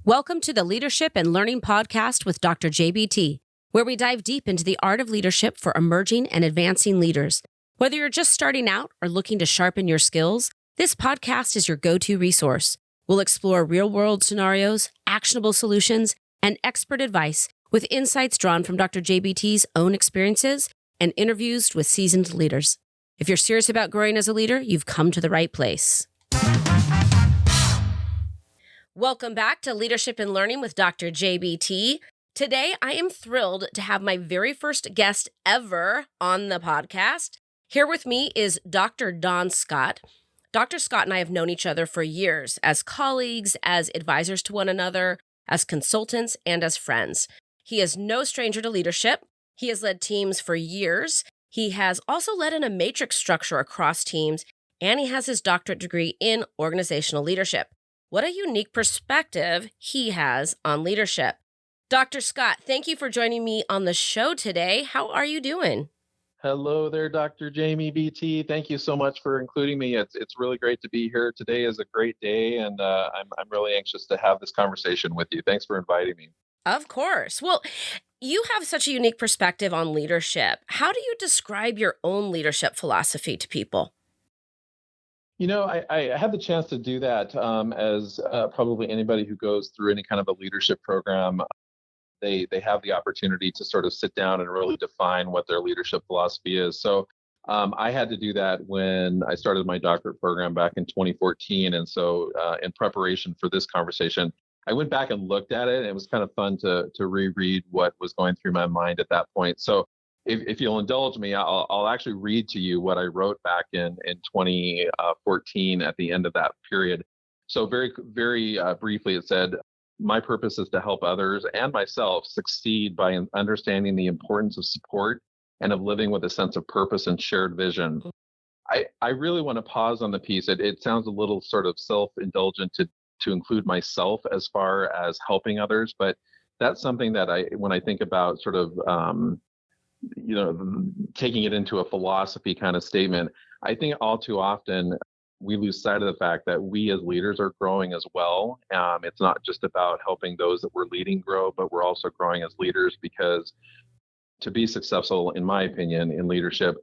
Welcome to the Leadership and Learning Podcast with Dr. JBT, where we dive deep into the art of leadership for emerging and advancing leaders. Whether you're just starting out or looking to sharpen your skills, this podcast is your go-to resource. We'll explore real-world scenarios, actionable solutions, and expert advice with insights drawn from Dr. JBT's own experiences and interviews with seasoned leaders. If you're serious about growing as a leader, you've come to the right place. Welcome back to Leadership and Learning with Dr. JBT. Today, I am thrilled to have my very first guest ever on the podcast. Here with me is Dr. Don Scott. Dr. Scott and I have known each other for years as colleagues, as advisors to one another, as consultants, and as friends. He is no stranger to leadership. He has led teams for years. He has also led in a matrix structure across teams, and he has his doctorate degree in organizational leadership. What a unique perspective he has on leadership. Dr. Scott, thank you for joining me on the show today. How are you doing? Hello there, Dr. Jamie BT. Thank you so much for including me. It's really great to be here. Today is a great day, and I'm really anxious to have this conversation with you. Thanks for inviting me. Of course. Well, you have such a unique perspective on leadership. How do you describe your own leadership philosophy to people? You know, I had the chance to do that as probably anybody who goes through any kind of a leadership program. They have the opportunity to sort of sit down and really define what their leadership philosophy is. So I had to do that when I started my doctorate program back in 2014. And so in preparation for this conversation, I went back and looked at it, and it was kind of fun to reread what was going through my mind at that point. So if you'll indulge me, I'll actually read to you what I wrote back in 2014 at the end of that period. So very briefly, it said, "My purpose is to help others and myself succeed by understanding the importance of support and of living with a sense of purpose and shared vision." I really want to pause on the piece. It sounds a little sort of self-indulgent to include myself as far as helping others, but that's something that when I think about sort of, taking it into a philosophy kind of statement, I think all too often we lose sight of the fact that we as leaders are growing as well. It's not just about helping those that we're leading grow, but we're also growing as leaders, because to be successful, in my opinion, in leadership,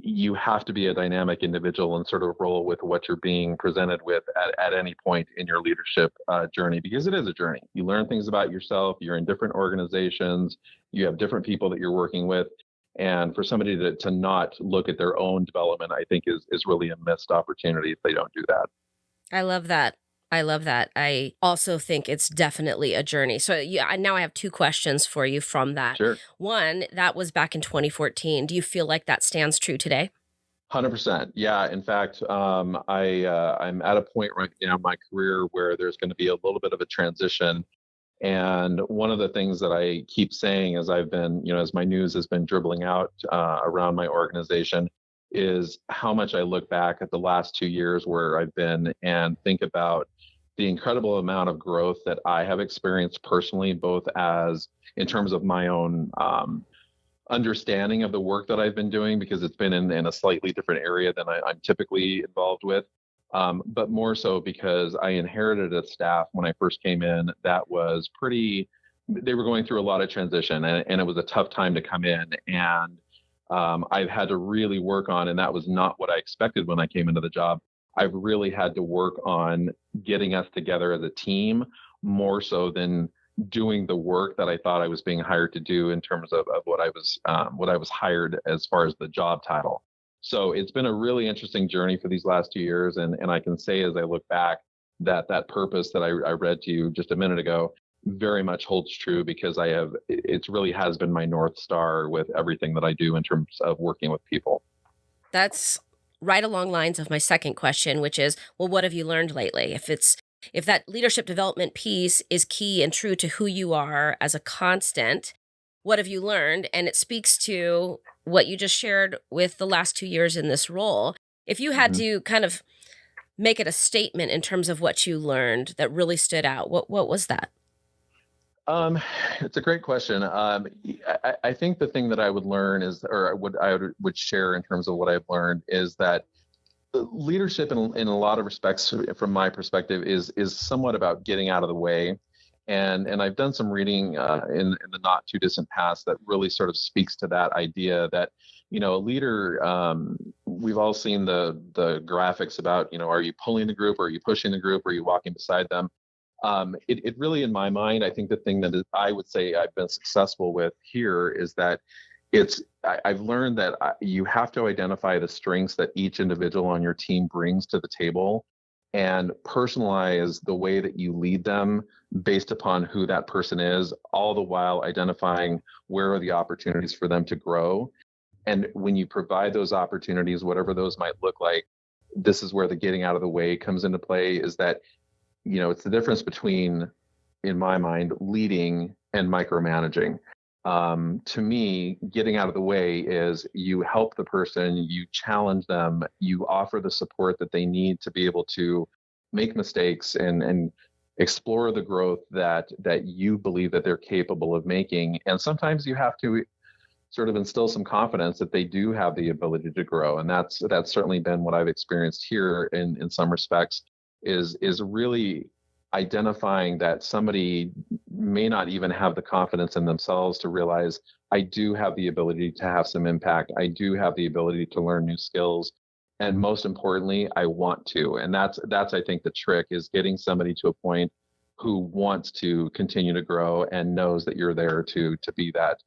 you have to be a dynamic individual and sort of roll with what you're being presented with at any point in your leadership journey, because it is a journey. You learn things about yourself. You're in different organizations. You have different people that you're working with. And for somebody to not look at their own development, I think is really a missed opportunity if they don't do that. I love that. I also think it's definitely a journey. So now I have two questions for you from that. Sure. One, that was back in 2014. Do you feel like that stands true today? 100%. Yeah. In fact, I'm at a point right now in my career where there's going to be a little bit of a transition. And one of the things that I keep saying as I've been, as my news has been dribbling out around my organization, is how much I look back at the last 2 years where I've been and think about the incredible amount of growth that I have experienced personally, both as in terms of my own understanding of the work that I've been doing, because it's been in a slightly different area than I'm typically involved with. But more so because I inherited a staff when I first came in that was they were going through a lot of transition, and it was a tough time to come in. And I've had to really work on, and that was not what I expected when I came into the job. I've really had to work on getting us together as a team, more so than doing the work that I thought I was being hired to do in terms of what I was hired as far as the job title. So it's been a really interesting journey for these last 2 years. And I can say, as I look back, that purpose that I read to you just a minute ago very much holds true, because it really has been my North Star with everything that I do in terms of working with people. That's right along lines of my second question, which is, well, what have you learned lately? If that leadership development piece is key and true to who you are as a constant, what have you learned? And it speaks to what you just shared with the last 2 years in this role. If you had to kind of make it a statement in terms of what you learned that really stood out, what was that? It's a great question. I think the thing that I would learn would share in terms of what I've learned is that leadership in a lot of respects, from my perspective, is somewhat about getting out of the way And I've done some reading in the not too distant past that really sort of speaks to that idea that, a leader, we've all seen the graphics about, are you pulling the group, or are you pushing the group, or are you walking beside them? It really, in my mind, I think the thing that I would say I've been successful with here is that I've learned that you have to identify the strengths that each individual on your team brings to the table and personalize the way that you lead them based upon who that person is, all the while identifying where are the opportunities for them to grow. And when you provide those opportunities, whatever those might look like, this is where the getting out of the way comes into play, is that, it's the difference between, in my mind, leading and micromanaging. To me, getting out of the way is you help the person, you challenge them, you offer the support that they need to be able to make mistakes and explore the growth that you believe that they're capable of making. And sometimes you have to sort of instill some confidence that they do have the ability to grow. And that's certainly been what I've experienced here in some respects, is really identifying that somebody may not even have the confidence in themselves to realize, I do have the ability to have some impact. I do have the ability to learn new skills. And most importantly, I want to. And that's I think the trick, is getting somebody to a point who wants to continue to grow and knows that you're there to be that,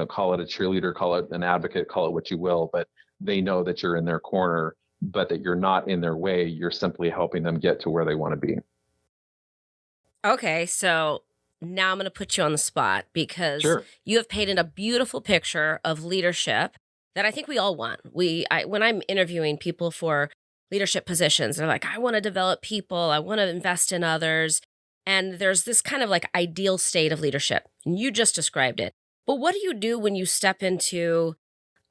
call it a cheerleader, call it an advocate, call it what you will, but they know that you're in their corner, but that you're not in their way. You're simply helping them get to where they want to be. Okay, so now I'm going to put you on the spot because Sure. you have painted a beautiful picture of leadership that I think we all want. When I'm interviewing people for leadership positions, they're like, I want to develop people, I want to invest in others. And there's this kind of like ideal state of leadership. And you just described it. But what do you do when you step into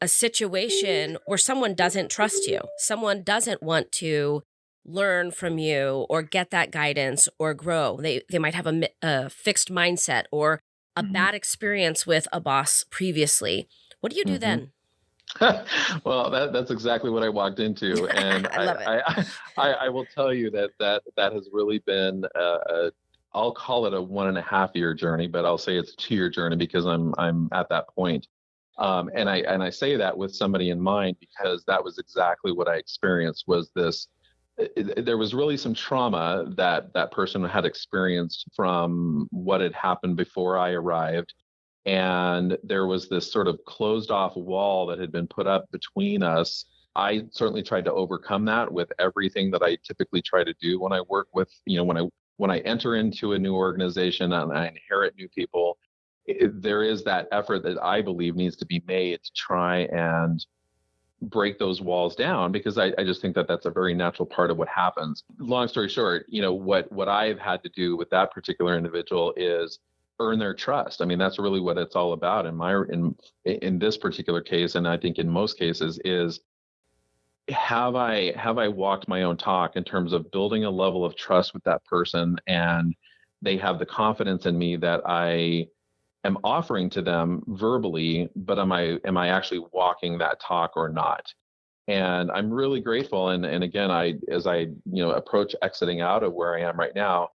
a situation where someone doesn't trust you? Someone doesn't want to learn from you or get that guidance or grow. They might have a fixed mindset or a bad experience with a boss previously. What do you do Mm-hmm. then? Well, that's exactly what I walked into, and I love it. I will tell you that has really been I'll call it a 1.5 year journey, but I'll say it's a 2 year journey because I'm at that point. And I say that with somebody in mind, because that was exactly what I experienced. Was this there was really some trauma that that person had experienced from what had happened before I arrived, and there was this sort of closed off wall that had been put up between us. I certainly tried to overcome that with everything that I typically try to do when I work with, when I enter into a new organization and I inherit new people. There is that effort that I believe needs to be made to try and break those walls down, because I just think that that's a very natural part of what happens. Long story short, what I've had to do with that particular individual is earn their trust. I mean, that's really what it's all about in this particular case, and I think in most cases, is have I walked my own talk in terms of building a level of trust with that person, and they have the confidence in me that I am offering to them verbally, but am I actually walking that talk or not? And I'm really grateful. And again, as I approach exiting out of where I am right now,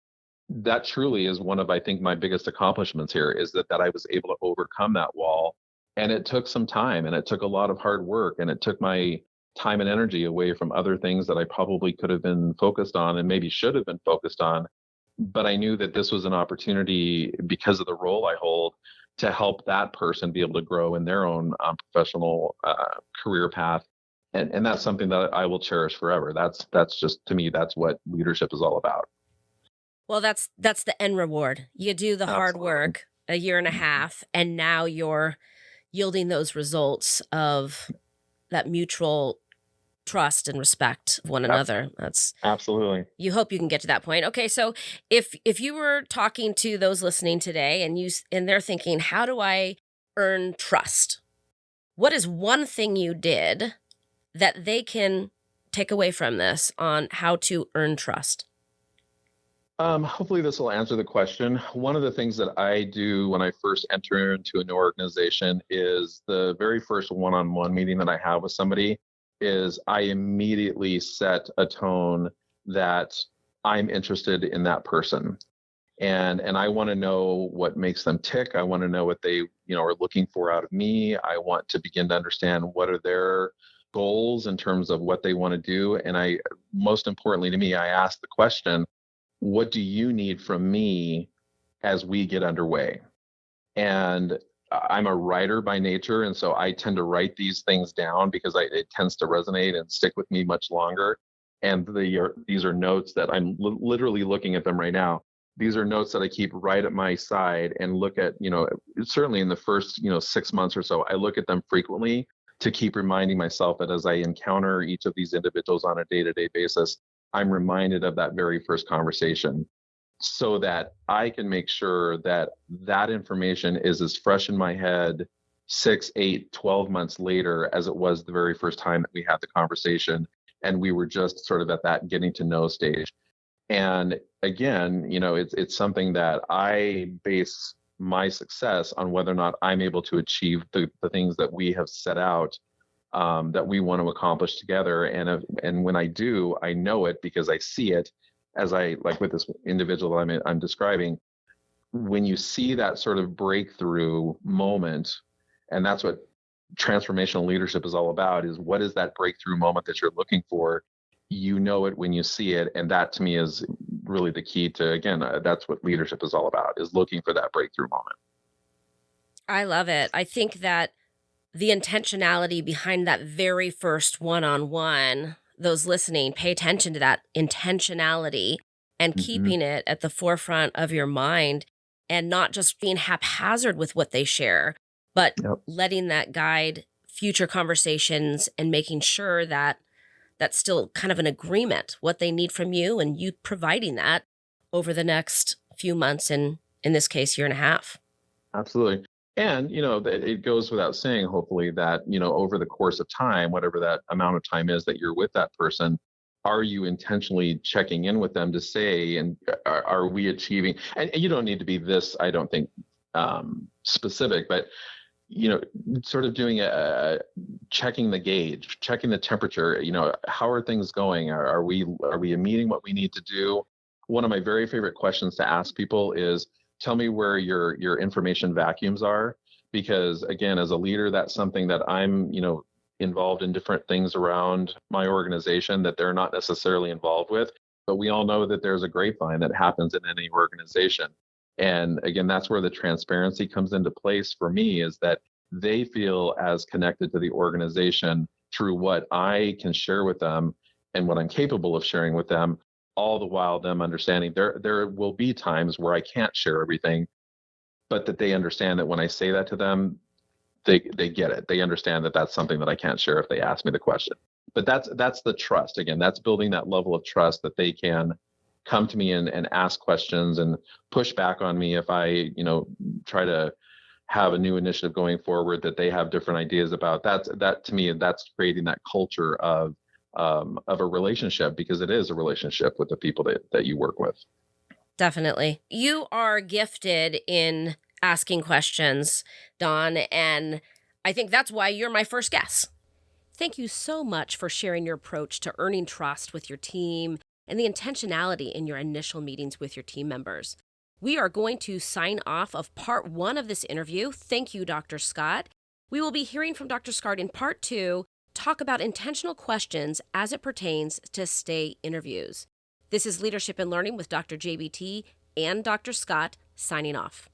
that truly is one of, I think, my biggest accomplishments here, is that I was able to overcome that wall. And it took some time, and it took a lot of hard work, and it took my time and energy away from other things that I probably could have been focused on and maybe should have been focused on. But I knew that this was an opportunity, because of the role I hold, to help that person be able to grow in their own professional career path. And that's something that I will cherish forever. That's just, to me, that's what leadership is all about. Well, that's the end reward. You do the hard Absolutely. work a year and a half, and now you're yielding those results of that mutual trust and respect of one another. That's Absolutely. You hope you can get to that point. Okay, so if you were talking to those listening today and they're thinking, how do I earn trust? What is one thing you did that they can take away from this on how to earn trust? Hopefully this will answer the question. One of the things that I do when I first enter into a new organization is the very first one-on-one meeting that I have with somebody is I immediately set a tone that I'm interested in that person. and I want to know what makes them tick. I want to know what they, are looking for out of me. I want to begin to understand what are their goals in terms of what they want to do. And most importantly to me, I ask the question, what do you need from me as we get underway? And I'm a writer by nature, and so I tend to write these things down because it tends to resonate and stick with me much longer. And these are notes that I'm literally looking at them right now. These are notes that I keep right at my side and look at, certainly in the first, 6 months or so, I look at them frequently to keep reminding myself that as I encounter each of these individuals on a day-to-day basis, I'm reminded of that very first conversation so that I can make sure that that information is as fresh in my head 6, 8, 12 months later as it was the very first time that we had the conversation. And we were just sort of at that getting to know stage. And again, it's something that I base my success on whether or not I'm able to achieve the things that we have set out, that we want to accomplish together. And when I do, I know it because I see it, as I like with this individual I'm describing. When you see that sort of breakthrough moment, and that's what transformational leadership is all about, is what is that breakthrough moment that you're looking for? You know it when you see it. And that to me is really the key to, again, that's what leadership is all about, is looking for that breakthrough moment. I love it. I think that the intentionality behind that very first one-on-one, those listening, pay attention to that intentionality and Mm-hmm. keeping it at the forefront of your mind and not just being haphazard with what they share, but Yep. letting that guide future conversations and making sure that that's still kind of an agreement, what they need from you and you providing that over the next few months and in this case, year and a half. Absolutely. And, it goes without saying, hopefully, that, over the course of time, whatever that amount of time is that you're with that person, are you intentionally checking in with them to say, and are we achieving, and you don't need to be this, I don't think, specific, but, sort of doing checking the gauge, checking the temperature, how are things going? Are we meeting what we need to do? One of my very favorite questions to ask people is, tell me where your information vacuums are, because again, as a leader, that's something that I'm, involved in different things around my organization that they're not necessarily involved with. But we all know that there's a grapevine that happens in any organization. And again, that's where the transparency comes into place for me, is that they feel as connected to the organization through what I can share with them and what I'm capable of sharing with them, all the while them understanding there will be times where I can't share everything, but that they understand that when I say that to them, they get it. They understand that that's something that I can't share if they ask me the question. But that's the trust. Again, that's building that level of trust that they can come to me and ask questions and push back on me if I, try to have a new initiative going forward that they have different ideas about. That to me, that's creating that culture of a relationship, because it is a relationship with the people that you work with. Definitely. You are gifted in asking questions, Don, and I think that's why you're my first guest. Thank you so much for sharing your approach to earning trust with your team and the intentionality in your initial meetings with your team members. We are going to sign off of part 1 of this interview. Thank you, Dr. Scott. We will be hearing from Dr. Scott in part 2, talk about intentional questions as it pertains to stay interviews. This is Leadership and Learning with Dr. JBT and Dr. Scott signing off.